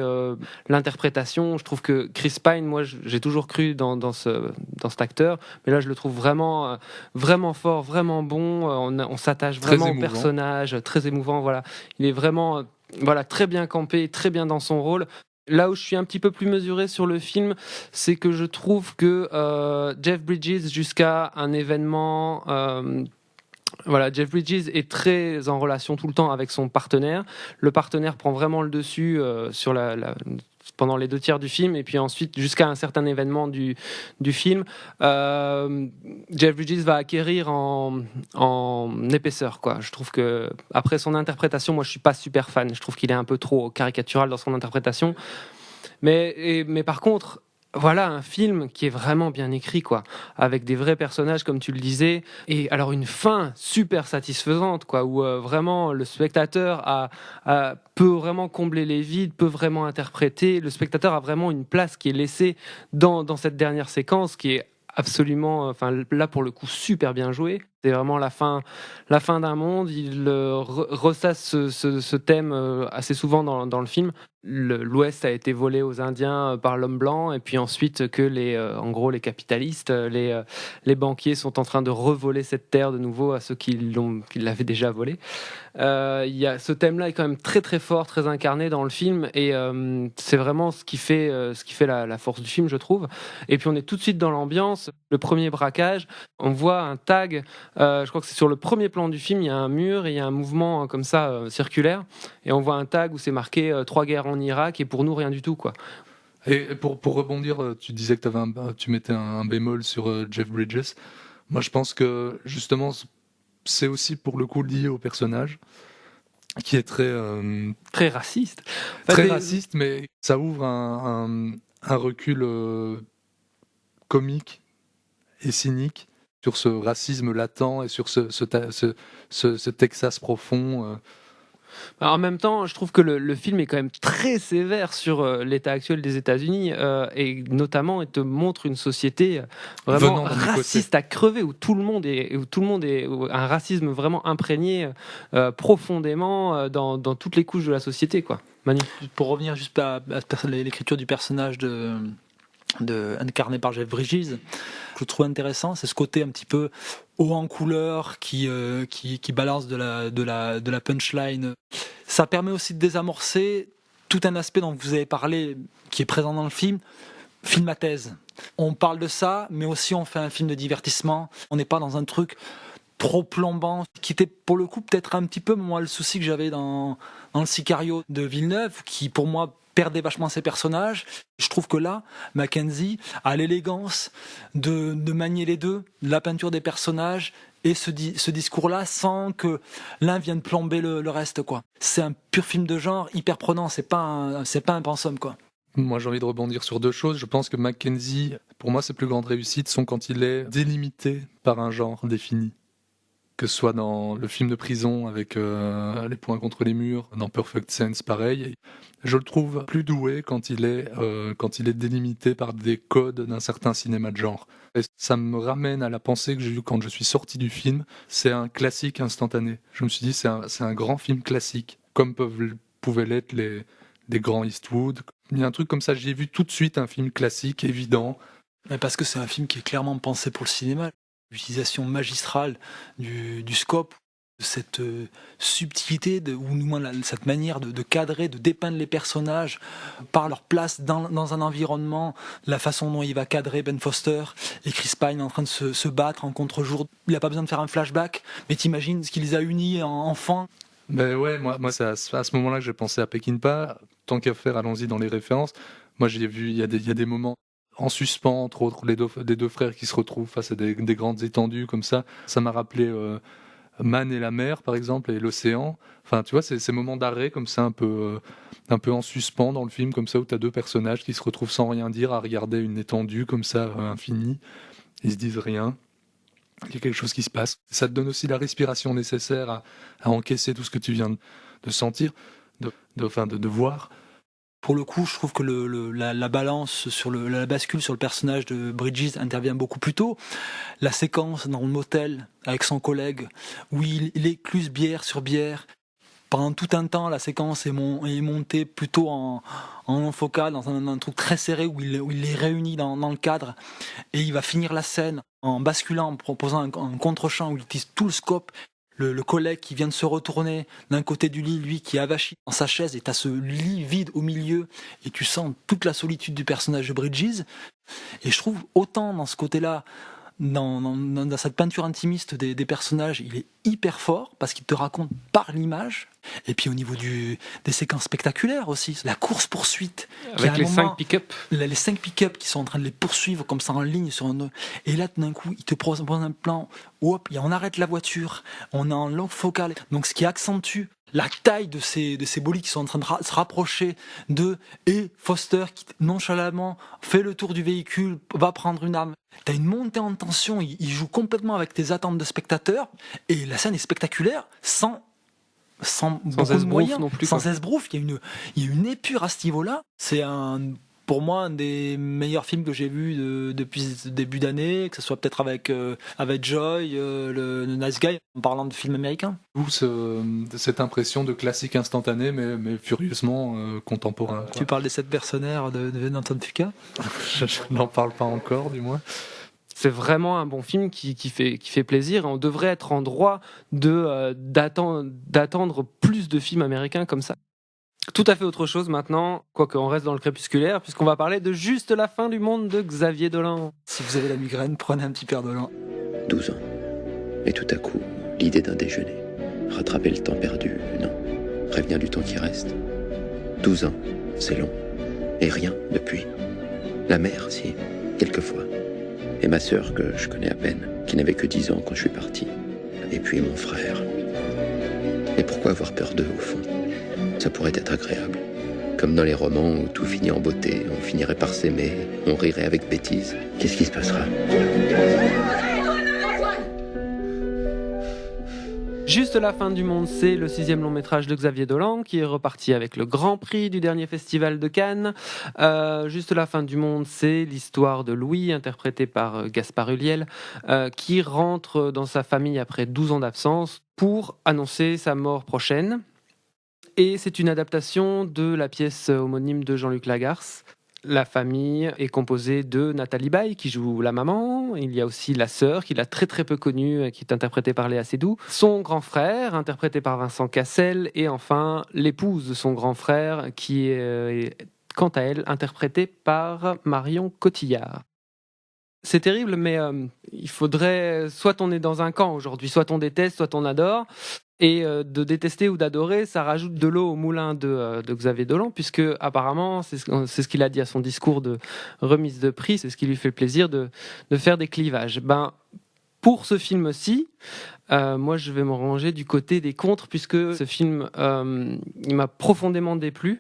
C: l'interprétation. Je trouve que Chris Pine, moi, j'ai toujours cru dans cet acteur, mais là, je le trouve vraiment fort, vraiment bon. On s'attache vraiment au personnage, très émouvant. Voilà, il est vraiment très bien campé, très bien dans son rôle. Là où je suis un petit peu plus mesuré sur le film, c'est que je trouve que Jeff Bridges, jusqu'à un événement... Jeff Bridges est très en relation tout le temps avec son partenaire. Le partenaire prend vraiment le dessus sur pendant les 2/3 du film, et puis ensuite, jusqu'à un certain événement du film, Jeff Bridges va acquérir en épaisseur, quoi. Je trouve que après son interprétation, moi je suis pas super fan. Je trouve qu'il est un peu trop caricatural dans son interprétation. Mais par contre, voilà un film qui est vraiment bien écrit, quoi, avec des vrais personnages comme tu le disais, et alors une fin super satisfaisante, quoi, où vraiment le spectateur peut vraiment combler les vides, peut vraiment interpréter. Le spectateur a vraiment une place qui est laissée dans cette dernière séquence qui est absolument, là pour le coup super bien joué. C'est vraiment la fin d'un monde. Il ressasse ce thème assez souvent dans le film. L'Ouest a été volé aux Indiens par l'homme blanc, et puis ensuite que les capitalistes, les banquiers sont en train de revoler cette terre de nouveau à ceux qui l'avaient déjà volée. Ce thème-là est quand même très très fort, très incarné dans le film, et c'est vraiment ce qui fait la force du film, je trouve. Et puis on est tout de suite dans l'ambiance. Le premier braquage, on voit un tag. Je crois que c'est sur le premier plan du film, il y a un mur et il y a un mouvement comme ça circulaire, et on voit un tag où c'est marqué 3 guerres en Irak, et pour nous rien du tout, quoi.
G: Et pour rebondir, tu disais que tu mettais un bémol sur Jeff Bridges. Moi je pense que justement c'est aussi pour le coup lié au personnage qui est
C: très raciste.
G: Raciste, mais ça ouvre un recul comique et cynique sur ce racisme latent et sur ce Texas profond.
C: En même temps, je trouve que le film est quand même très sévère sur l'état actuel des États-Unis et notamment il te montre une société vraiment raciste à crever où tout le monde est où un racisme vraiment imprégné profondément dans toutes les couches de la société, quoi. Manu.
D: Pour revenir juste à l'écriture du personnage incarné par Jeff Bridges, je trouve intéressant, c'est ce côté un petit peu haut en couleur qui balance de la punchline. Ça permet aussi de désamorcer tout un aspect dont vous avez parlé, qui est présent dans le film à thèse. On parle de ça, mais aussi on fait un film de divertissement. On n'est pas dans un truc trop plombant, qui était pour le coup peut-être un petit peu moi le souci que j'avais dans le Sicario de Villeneuve, qui pour moi perdait vachement ses personnages. Je trouve que là, Mackenzie a l'élégance de manier les deux, la peinture des personnages et ce discours-là, sans que l'un vienne plomber le reste, quoi. C'est un pur film de genre, hyper prenant, c'est pas un pensum, quoi.
G: Moi, j'ai envie de rebondir sur deux choses. Je pense que Mackenzie, pour moi, ses plus grandes réussites sont quand il est délimité par un genre défini. Que ce soit dans le film de prison avec Les poings contre les murs, dans Perfect Sense, pareil. Je le trouve plus doué quand il est délimité par des codes d'un certain cinéma de genre. Et ça me ramène à la pensée que j'ai eue quand je suis sorti du film. C'est un classique instantané. Je me suis dit, c'est un grand film classique, comme pouvaient l'être des grands Eastwood. Il y a un truc comme ça, j'ai vu tout de suite un film classique, évident.
D: Mais parce que c'est un film qui est clairement pensé pour le cinéma. L'utilisation magistrale du scope, de cette subtilité, ou du moins cette manière de cadrer, de dépeindre les personnages par leur place dans un environnement, la façon dont il va cadrer Ben Foster et Chris Pine en train de se battre en contre-jour. Il n'a pas besoin de faire un flashback, mais t'imagines ce qui les a unis enfants.
G: Ben ouais, moi c'est à ce moment-là que j'ai pensé à Peckinpah. Tant qu'à faire, allons-y dans les références. Moi j'ai vu, il y a des moments en suspens, entre autres, les deux frères qui se retrouvent face à des grandes étendues comme ça. Ça m'a rappelé Man et la mer, par exemple, et l'océan. Enfin, tu vois, c'est ces moments d'arrêt comme ça, un peu en suspens dans le film, comme ça, où tu as deux personnages qui se retrouvent sans rien dire à regarder une étendue comme ça, infinie. Ils se disent rien. Il y a quelque chose qui se passe. Ça te donne aussi la respiration nécessaire à encaisser tout ce que tu viens de sentir, de voir.
D: Pour le coup, je trouve que la balance la bascule sur le personnage de Bridges intervient beaucoup plus tôt. La séquence dans le motel avec son collègue, où il écluse bière sur bière. Pendant tout un temps, la séquence est montée plutôt en focal, dans un truc très serré où il les réunit dans le cadre. Et il va finir la scène en basculant, en proposant un contre-champ où il utilise tout le scope. Le collègue qui vient de se retourner d'un côté du lit, lui qui est avachi dans sa chaise, et t'as ce lit vide au milieu, et tu sens toute la solitude du personnage de Bridges. Et je trouve autant dans ce côté-là, dans cette peinture intimiste des personnages, il est hyper fort parce qu'il te raconte par l'image. Et puis au niveau des séquences spectaculaires aussi, la course-poursuite.
C: Avec les 5 pick-up.
D: Les 5 pick-up qui sont en train de les poursuivre comme ça en ligne sur un. Et là, tout d'un coup, il te propose un plan. Hop, on arrête la voiture. On est en longue focale. Donc ce qui accentue la taille de ces bolides qui sont en train de se rapprocher et Foster qui nonchalamment fait le tour du véhicule, va prendre une arme. T'as une montée en tension, il joue complètement avec tes attentes de spectateur, et la scène est spectaculaire sans beaucoup de moyens, non plus, sans esbrouf. Il y a une épure à ce niveau-là. C'est pour moi un des meilleurs films que j'ai vu depuis ce début d'année, que ce soit peut-être avec Joy, le Nice Guy, en parlant de films américains.
G: D'où cette impression de classique instantané, mais furieusement contemporain.
D: Tu parles des 7 mercenaires d'Anton Fuqua?
G: Je n'en parle pas encore, du moins.
C: C'est vraiment un bon film qui fait plaisir, et on devrait être en droit d'attendre plus de films américains comme ça. Tout à fait autre chose maintenant, quoique on reste dans le crépusculaire, puisqu'on va parler de Juste la fin du monde de Xavier Dolan.
D: Si vous avez la migraine, prenez un petit verre Dolan.
P: 12 ans. Et tout à coup, l'idée d'un déjeuner. Rattraper le temps perdu, non. Prévenir du temps qui reste. 12 ans, c'est long. Et rien depuis. La mère, si, quelquefois. Et ma sœur, que je connais à peine, qui n'avait que 10 ans quand je suis parti. Et puis mon frère. Et pourquoi avoir peur d'eux, au fond? Ça pourrait être agréable. Comme dans les romans où tout finit en beauté, on finirait par s'aimer, on rirait avec bêtise. Qu'est-ce qui se passera ?
C: Juste la fin du monde, c'est le 6e long métrage de Xavier Dolan qui est reparti avec le Grand Prix du dernier festival de Cannes. Juste la fin du monde, c'est l'histoire de Louis, interprété par Gaspard Ulliel, qui rentre dans sa famille après 12 ans d'absence pour annoncer sa mort prochaine. Et c'est une adaptation de la pièce homonyme de Jean-Luc Lagarce. La famille est composée de Nathalie Baye, qui joue la maman. Il y a aussi la sœur, qu'il a très très peu connue, qui est interprétée par Léa Seydoux. Son grand frère, interprété par Vincent Cassel. Et enfin, l'épouse de son grand frère, qui est, quant à elle, interprétée par Marion Cotillard. C'est terrible, mais il faudrait... Soit on est dans un camp aujourd'hui, soit on déteste, soit on adore. Et de détester ou d'adorer, ça rajoute de l'eau au moulin de Xavier Dolan, puisque apparemment, c'est ce qu'il a dit à son discours de remise de prix, c'est ce qui lui fait plaisir de faire des clivages. Pour ce film-ci, moi je vais me ranger du côté des contres, puisque ce film, il m'a profondément déplu.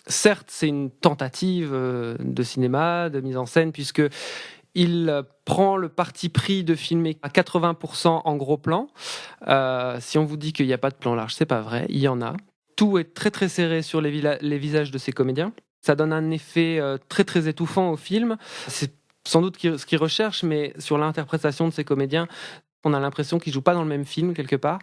C: Certes, c'est une tentative de cinéma, de mise en scène, puisque il prend le parti pris de filmer à 80% en gros plan. Si on vous dit qu'il n'y a pas de plan large, c'est pas vrai, il y en a. Tout est très très serré sur les visages de ces comédiens. Ça donne un effet très très étouffant au film. C'est sans doute ce qu'ils recherchent, mais sur l'interprétation de ces comédiens, on a l'impression qu'ils jouent pas dans le même film quelque part.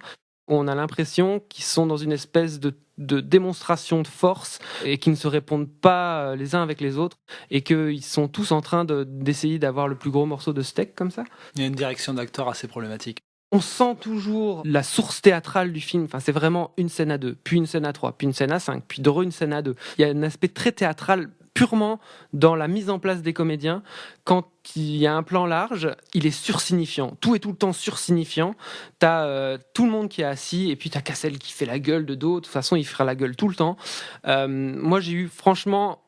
C: On a l'impression qu'ils sont dans une espèce de démonstration de force et qu'ils ne se répondent pas les uns avec les autres et qu'ils sont tous en train d'essayer d'avoir le plus gros morceau de steak comme ça.
D: Il y a une direction d'acteur assez problématique.
C: On sent toujours la source théâtrale du film. Enfin, c'est vraiment une scène à 2, puis une scène à 3, puis une scène à 5, puis une scène à 2. Il y a un aspect très théâtral purement dans la mise en place des comédiens. Quand il y a un plan large, il est sursignifiant. Tout est tout le temps sursignifiant. T'as tout le monde qui est assis, et puis t'as Cassel qui fait la gueule de dos. De toute façon, il fera la gueule tout le temps. Moi, j'ai eu franchement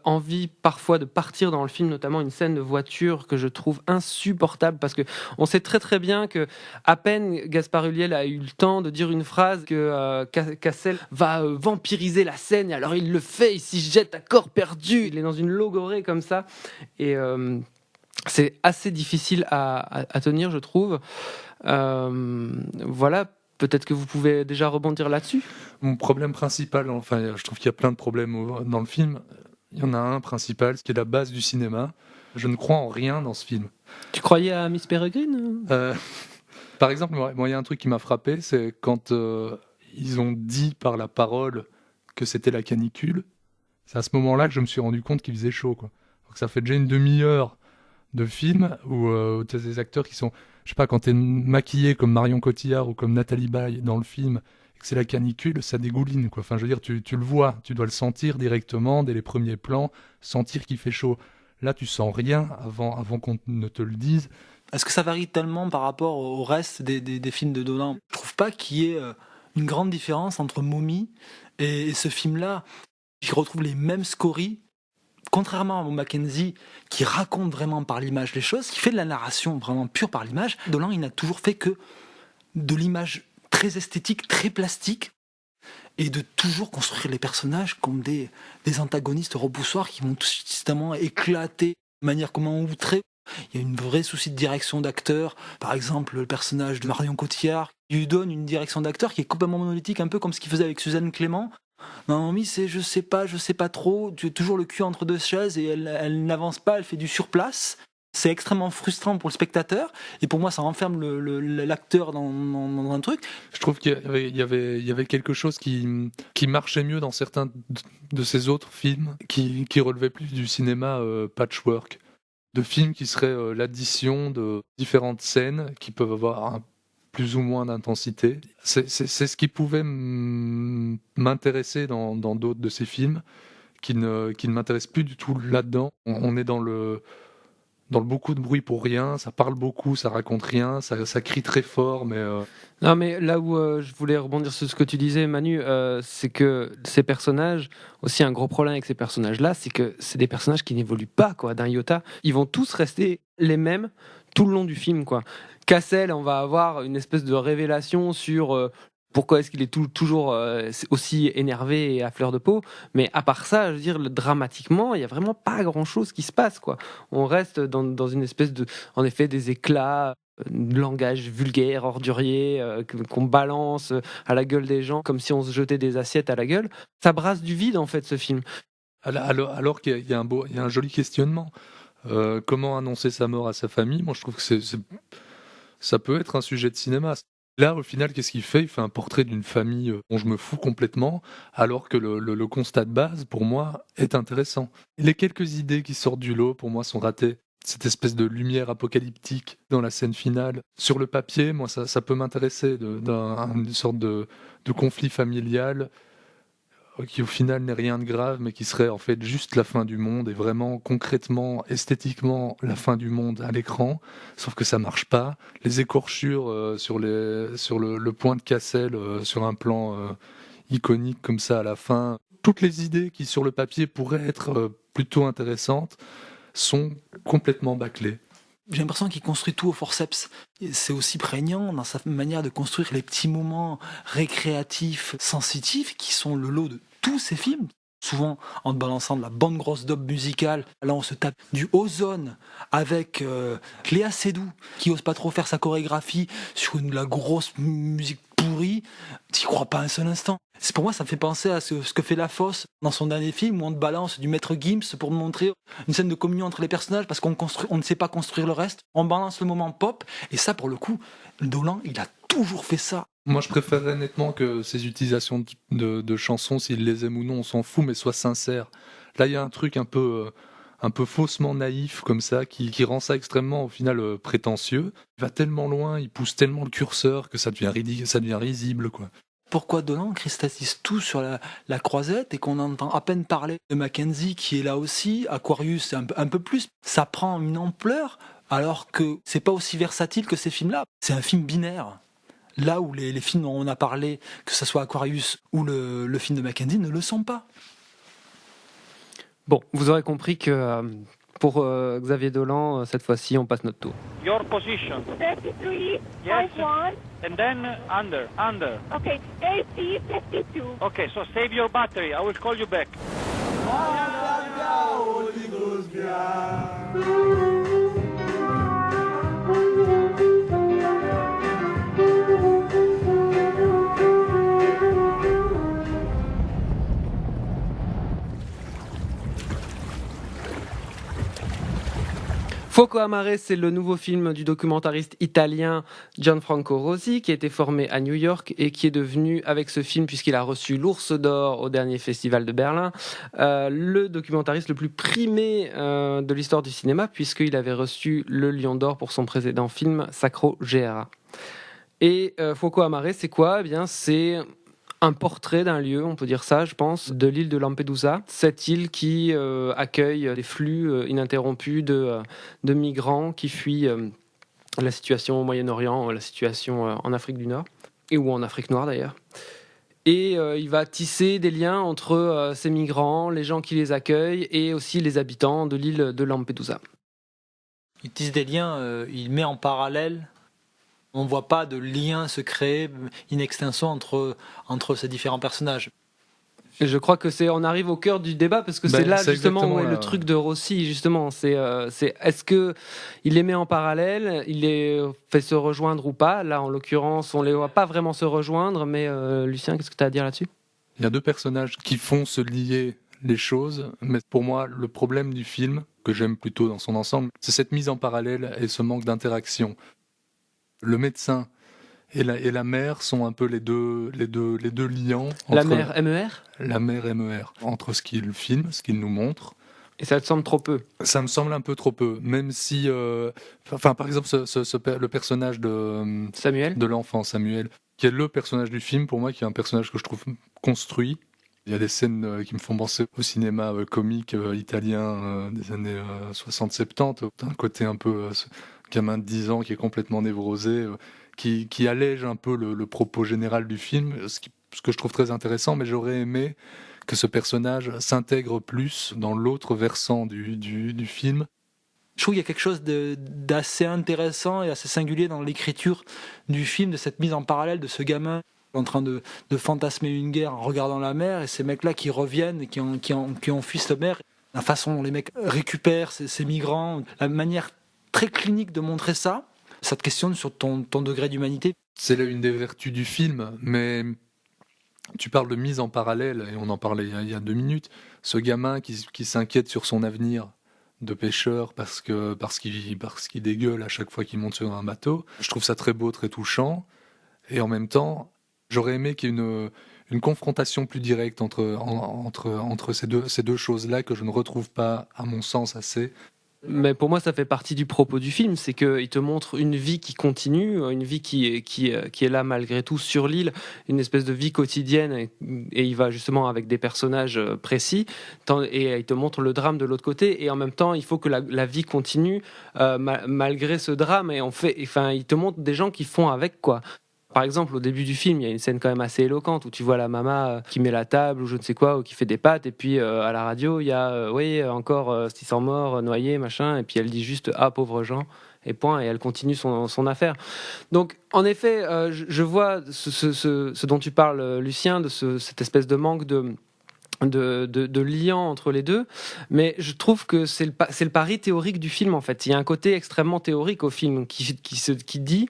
C: envie parfois de partir dans le film, notamment une scène de voiture que je trouve insupportable, parce que on sait très très bien que à peine Gaspard Ulliel a eu le temps de dire une phrase que Cassel va vampiriser la scène, et alors il le fait, il s'y jette à corps perdu, il est dans une logorée comme ça, et c'est assez difficile à tenir, je trouve. Voilà. Peut-être que vous pouvez déjà rebondir là-dessus.
G: Mon problème principal, enfin, je trouve qu'il y a plein de problèmes dans le film. Il y en a un principal, ce qui est la base du cinéma. Je ne crois en rien dans ce film.
C: Tu croyais à Miss Peregrine ?
G: Par exemple, moi, il y a un truc qui m'a frappé, c'est quand ils ont dit par la parole que c'était la canicule. C'est à ce moment-là que je me suis rendu compte qu'il faisait chaud, quoi. Donc, ça fait déjà une demi-heure de film où tu as des acteurs qui sont... Je sais pas, quand t'es maquillé comme Marion Cotillard ou comme Nathalie Baye dans le film, et que c'est la canicule, ça dégouline, quoi. Enfin, je veux dire, tu le vois, tu dois le sentir directement, dès les premiers plans, sentir qu'il fait chaud. Là, tu sens rien avant qu'on ne te le dise.
D: Est-ce que ça varie tellement par rapport au reste des films de Dolan ? Je trouve pas qu'il y ait une grande différence entre Mommy et ce film-là. Je retrouve les mêmes scories. Contrairement à Mackenzie, qui raconte vraiment par l'image les choses, qui fait de la narration vraiment pure par l'image, Dolan, il n'a toujours fait que de l'image très esthétique, très plastique, et de toujours construire les personnages comme des antagonistes repoussoirs qui vont tout systématiquement éclater de manière comment outrée. Il y a une vraie souci de direction d'acteur. Par exemple, le personnage de Marion Cotillard, il lui donne une direction d'acteur qui est complètement monolithique, un peu comme ce qu'il faisait avec Suzanne Clément. Mamie, c'est je sais pas trop, tu as toujours le cul entre deux chaises et elle n'avance pas, elle fait du surplace. C'est extrêmement frustrant pour le spectateur et pour moi ça enferme l'acteur dans un truc.
G: Je trouve qu'il y avait quelque chose qui marchait mieux dans certains de ces autres films qui relevaient plus du cinéma patchwork, de films qui seraient l'addition de différentes scènes qui peuvent avoir plus ou moins d'intensité. C'est ce qui pouvait m'intéresser dans d'autres de ces films qui ne m'intéressent plus du tout là-dedans. On est dans le beaucoup de bruit pour rien, ça parle beaucoup, ça raconte rien, ça crie très fort, mais...
C: Non, mais là où je voulais rebondir sur ce que tu disais, Manu, c'est que ces personnages, aussi un gros problème avec ces personnages-là, c'est que c'est des personnages qui n'évoluent pas, quoi, d'un iota. Ils vont tous rester les mêmes tout le long du film, quoi. Cassel, on va avoir une espèce de révélation sur Pourquoi est-ce qu'il est toujours aussi énervé et à fleur de peau? Mais à part ça, je veux dire, dramatiquement, il y a vraiment pas grand-chose qui se passe, quoi. On reste dans une espèce en effet, des éclats, langage vulgaire, ordurier, qu'on balance à la gueule des gens comme si on se jetait des assiettes à la gueule. Ça brasse du vide, en fait, ce film.
G: Alors qu'il y a un joli questionnement. Comment annoncer sa mort à sa famille? Moi, je trouve que ça peut être un sujet de cinéma. Là, au final, qu'est-ce qu'il fait? Il fait un portrait d'une famille dont je me fous complètement, alors que le constat de base, pour moi, est intéressant. Les quelques idées qui sortent du lot, pour moi, sont ratées. Cette espèce de lumière apocalyptique dans la scène finale. Sur le papier, moi, ça peut m'intéresser, une sorte de conflit familial qui, au final, n'est rien de grave, mais qui serait en fait juste la fin du monde, et vraiment, concrètement, esthétiquement, la fin du monde à l'écran, sauf que ça marche pas. Les écorchures sur le point de Cassel, sur un plan iconique comme ça à la fin, toutes les idées qui, sur le papier, pourraient être plutôt intéressantes, sont complètement bâclées.
D: J'ai l'impression qu'il construit tout au forceps. C'est aussi prégnant dans sa manière de construire les petits moments récréatifs, sensitifs, qui sont le lot de tous ces films. Souvent en te balançant de la bonne grosse dope musicale. Là, on se tape du Ozone avec Léa Seydoux, qui ose pas trop faire sa chorégraphie sur la grosse musique pourrie. T'y crois pas un seul instant. Pour moi, ça me fait penser à ce que fait La Fosse dans son dernier film, où on te balance du maître Gims pour montrer une scène de communion entre les personnages, parce qu'on ne sait pas construire le reste. On balance le moment pop, et ça, pour le coup, Dolan, il a toujours fait ça.
G: Moi, je préférerais nettement que ces utilisations de chansons, s'ils les aiment ou non, on s'en fout, mais soient sincères. Là, il y a un truc un peu faussement naïf comme ça, qui rend ça extrêmement, au final, prétentieux. Il va tellement loin, il pousse tellement le curseur que ça devient ridicule, ça devient risible, quoi.
D: Pourquoi Dolan cristallise tout sur la croisette et qu'on entend à peine parler de Mackenzie qui est là aussi, Aquarius un peu plus. Ça prend une ampleur alors que c'est pas aussi versatile que ces films-là. C'est un film binaire. Là où les films dont on a parlé, que ce soit Aquarius ou le film de Mackenzie, ne le sont pas.
C: Bon, vous aurez compris que pour Xavier Dolan, cette fois-ci, on passe notre tour.
Q: Your position.
I: 33,
Q: Yes.
I: 51.
Q: And then under.
I: Okay, AC 52.
Q: Okay, so save your battery. I will call you back.
C: Fuoco Amare, c'est le nouveau film du documentariste italien Gianfranco Rosi, qui a été formé à New York et qui est devenu, avec ce film, puisqu'il a reçu l'Ours d'Or au dernier festival de Berlin, le documentariste le plus primé de l'histoire du cinéma, puisqu'il avait reçu le Lion d'Or pour son précédent film Sacro Gera. Et Fuoco Amare, c'est quoi? Eh bien, c'est un portrait d'un lieu, on peut dire ça, je pense, de l'île de Lampedusa. Cette île qui accueille des flux ininterrompus de migrants qui fuient la situation au Moyen-Orient, la situation en Afrique du Nord, ou en Afrique noire d'ailleurs. Et il va tisser des liens entre ces migrants, les gens qui les accueillent, et aussi les habitants de l'île de Lampedusa.
D: Il tisse des liens, il met en parallèle. On ne voit pas de lien se créer in extenso entre ces différents personnages.
C: Et je crois que on arrive au cœur du débat, parce que c'est là justement où est le truc de Rossi, justement. C'est est-ce que il les met en parallèle, il les fait se rejoindre ou pas? Là, en l'occurrence, on les voit pas vraiment se rejoindre, mais Lucien, qu'est-ce que tu as à dire là-dessus?
G: Il y a deux personnages qui font se lier les choses, mais pour moi, le problème du film, que j'aime plutôt dans son ensemble, c'est cette mise en parallèle et ce manque d'interaction. Le médecin et la mère sont un peu les deux liants.
C: La mère MER ?
G: La mère MER. Entre ce qu'il filme, ce qu'il nous montre.
C: Et ça te semble trop peu?
G: Ça me semble un peu trop peu. Même si... par exemple, le personnage de...
C: Samuel ?
G: De l'enfant, Samuel, qui est le personnage du film, pour moi, qui est un personnage que je trouve construit. Il y a des scènes qui me font penser au cinéma comique italien des années 60-70. Un côté un peu... gamin de 10 ans qui est complètement névrosé, qui allège un peu le propos général du film, ce que je trouve très intéressant, mais j'aurais aimé que ce personnage s'intègre plus dans l'autre versant du film.
D: Je trouve qu'il y a quelque chose d'assez intéressant et assez singulier dans l'écriture du film, de cette mise en parallèle de ce gamin en train de fantasmer une guerre en regardant la mer, et ces mecs-là qui reviennent et qui ont fui cette mer. La façon dont les mecs récupèrent ces migrants, la manière très clinique de montrer ça, ça te questionne sur ton degré d'humanité.
G: C'est là une des vertus du film, mais tu parles de mise en parallèle, et on en parlait il y a 2 minutes, ce gamin qui s'inquiète sur son avenir de pêcheur parce qu'il dégueule à chaque fois qu'il monte sur un bateau. Je trouve ça très beau, très touchant, et en même temps, j'aurais aimé qu'il y ait une confrontation plus directe entre ces deux choses-là que je ne retrouve pas, à mon sens, assez.
C: Mais pour moi, ça fait partie du propos du film, c'est qu'il te montre une vie qui continue, une vie qui est là malgré tout sur l'île, une espèce de vie quotidienne, et il va justement avec des personnages précis, et il te montre le drame de l'autre côté, et en même temps, il faut que la vie continue malgré ce drame, et il te montre des gens qui font avec, quoi. Par exemple, au début du film, il y a une scène quand même assez éloquente où tu vois la maman qui met la table ou je ne sais quoi, ou qui fait des pâtes, et puis à la radio, il y a encore 600 morts, noyés, machin, et puis elle dit juste « Ah, pauvres gens », et point, et elle continue son affaire. Donc, en effet, je vois ce dont tu parles, Lucien, de cette espèce de manque de liant entre les deux, mais je trouve que c'est le pari théorique du film, en fait. Il y a un côté extrêmement théorique au film qui dit...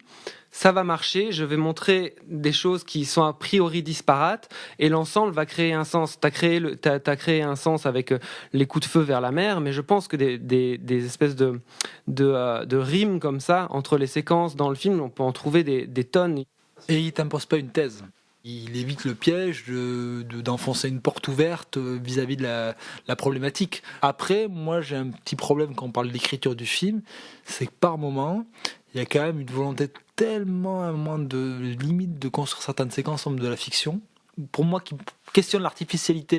C: Ça va marcher, je vais montrer des choses qui sont a priori disparates et l'ensemble va créer un sens. T'as créé un sens avec les coups de feu vers la mer, mais je pense que des espèces de rimes comme ça entre les séquences dans le film, on peut en trouver des tonnes.
D: Et il t'impose pas une thèse. Il évite le piège d'enfoncer une porte ouverte vis-à-vis de la problématique. Après, moi j'ai un petit problème quand on parle de l'écriture du film, c'est que par moment, il y a quand même une volonté tellement un moment de limite de construire certaines séquences de la fiction, pour moi qui questionne l'artificialité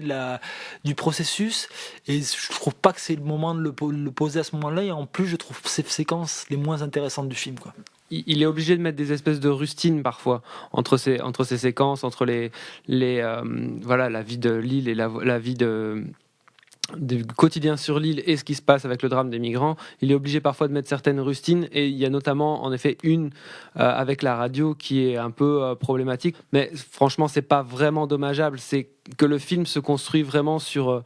D: du processus, et je trouve pas que c'est le moment de le poser à ce moment-là, et en plus je trouve ces séquences les moins intéressantes du film, quoi.
C: Il est obligé de mettre des espèces de rustines parfois entre ces séquences, entre la vie de l'île et la vie du quotidien sur l'île et ce qui se passe avec le drame des migrants. Il est obligé parfois de mettre certaines rustines, et il y a notamment en effet une avec la radio qui est un peu problématique, mais franchement c'est pas vraiment dommageable. C'est que le film se construit vraiment sur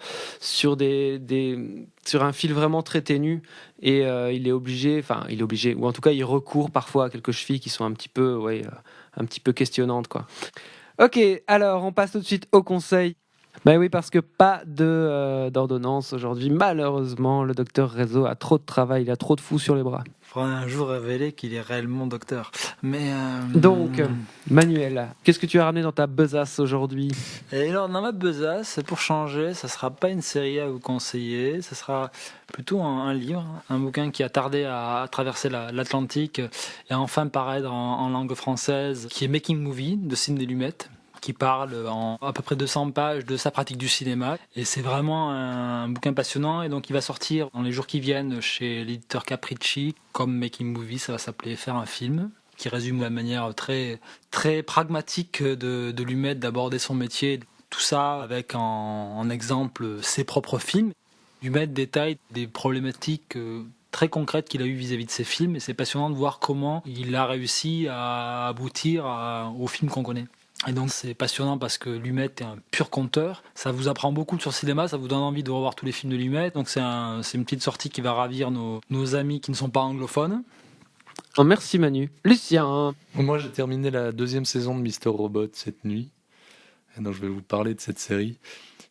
C: un fil vraiment très ténu, et il est obligé, ou en tout cas il recourt parfois à quelques chevilles qui sont un petit peu questionnantes, quoi. Ok, alors on passe tout de suite au conseil. Ben oui, parce que pas d'ordonnance aujourd'hui. Malheureusement, le docteur Réseau a trop de travail, il a trop de fous sur les bras.
D: Il faudra un jour révéler qu'il est réellement docteur. Mais
C: donc, Manuel, qu'est-ce que tu as ramené dans ta besace aujourd'hui ?
D: Et alors, dans ma besace, pour changer, ça sera pas une série à vous conseiller, ça sera plutôt un livre, un bouquin qui a tardé à traverser l'Atlantique et à enfin paraître en langue française, qui est Making Movie de Sidney Lumet, qui parle en à peu près 200 pages de sa pratique du cinéma, et c'est vraiment un bouquin passionnant, et donc il va sortir dans les jours qui viennent chez l'éditeur Capricci. Comme Making Movie, ça va s'appeler Faire un film, qui résume la manière très, très pragmatique de Lumet d'aborder son métier, tout ça avec en exemple ses propres films. Lumet détaille des problématiques très concrètes qu'il a eues vis-à-vis de ses films, et c'est passionnant de voir comment il a réussi à aboutir au film qu'on connaît. Et donc c'est passionnant parce que Lumet est un pur conteur, ça vous apprend beaucoup sur le cinéma, ça vous donne envie de revoir tous les films de Lumet, donc c'est une petite sortie qui va ravir nos amis qui ne sont pas anglophones.
C: Oh, merci Manu. Lucien.
G: Moi j'ai terminé la 2e saison de Mr. Robot cette nuit, et donc je vais vous parler de cette série,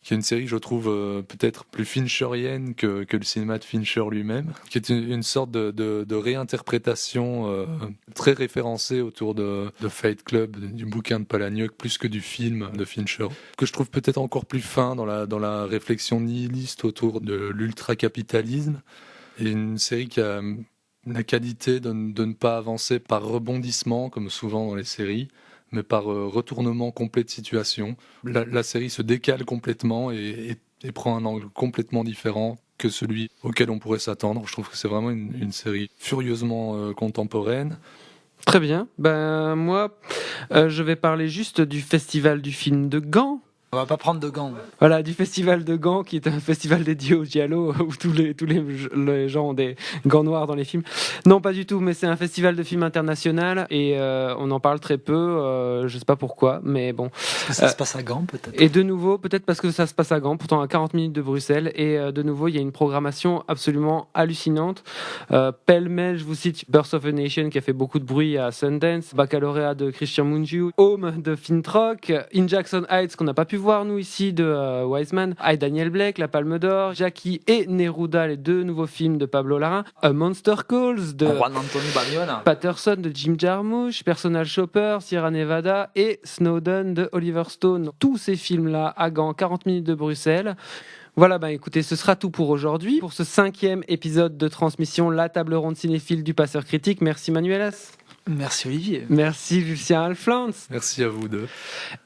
G: qui est une série que je trouve peut-être plus fincherienne que le cinéma de Fincher lui-même, qui est une sorte de réinterprétation très référencée autour de Fight Club, du bouquin de Palahniuk, plus que du film de Fincher, que je trouve peut-être encore plus fin dans la réflexion nihiliste autour de l'ultracapitalisme, et une série qui a la qualité de ne pas avancer par rebondissement, comme souvent dans les séries, mais par retournement complet de situation. La série se décale complètement et prend un angle complètement différent que celui auquel on pourrait s'attendre. Je trouve que c'est vraiment une série furieusement contemporaine.
C: Très bien. Ben moi, je vais parler juste du festival du film de Gand,
D: On va pas prendre de gants.
C: Voilà, du festival de Gand, qui est un festival dédié au giallo, où tous les gens ont des gants noirs dans les films. Non, pas du tout, mais c'est un festival de films international, et on en parle très peu, je sais pas pourquoi, mais bon.
D: Parce que ça se passe à Gand, peut-être.
C: Et de nouveau, peut-être parce que ça se passe à Gand, pourtant à 40 minutes de Bruxelles, et de nouveau, il y a une programmation absolument hallucinante. Pêle-mêle, je vous cite Birth of a Nation, qui a fait beaucoup de bruit à Sundance, Baccalauréat de Christian Mungiu, Home de Fintrock, In Jackson Heights, qu'on n'a pas pu voir nous ici, de Wiseman, I, Daniel Blake, La Palme d'Or, Jackie et Neruda, les 2 nouveaux films de Pablo Larraín, A Monster Calls de
D: Juan Antonio Bayona,
C: Patterson de Jim Jarmusch, Personal Shopper, Sierra Nevada et Snowden de Oliver Stone. Tous ces films-là à Gand, 40 minutes de Bruxelles. Voilà, écoutez, ce sera tout pour aujourd'hui. Pour ce 5e épisode de transmission, la table ronde cinéphile du Passeur Critique. Merci Manuelas.
D: Merci Olivier.
C: Merci Lucien Alflans.
G: Merci à vous deux.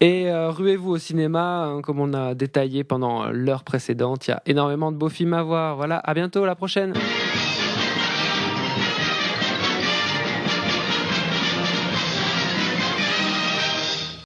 C: Et ruez-vous au cinéma, comme on a détaillé pendant l'heure précédente. Il y a énormément de beaux films à voir. Voilà, à bientôt, la prochaine.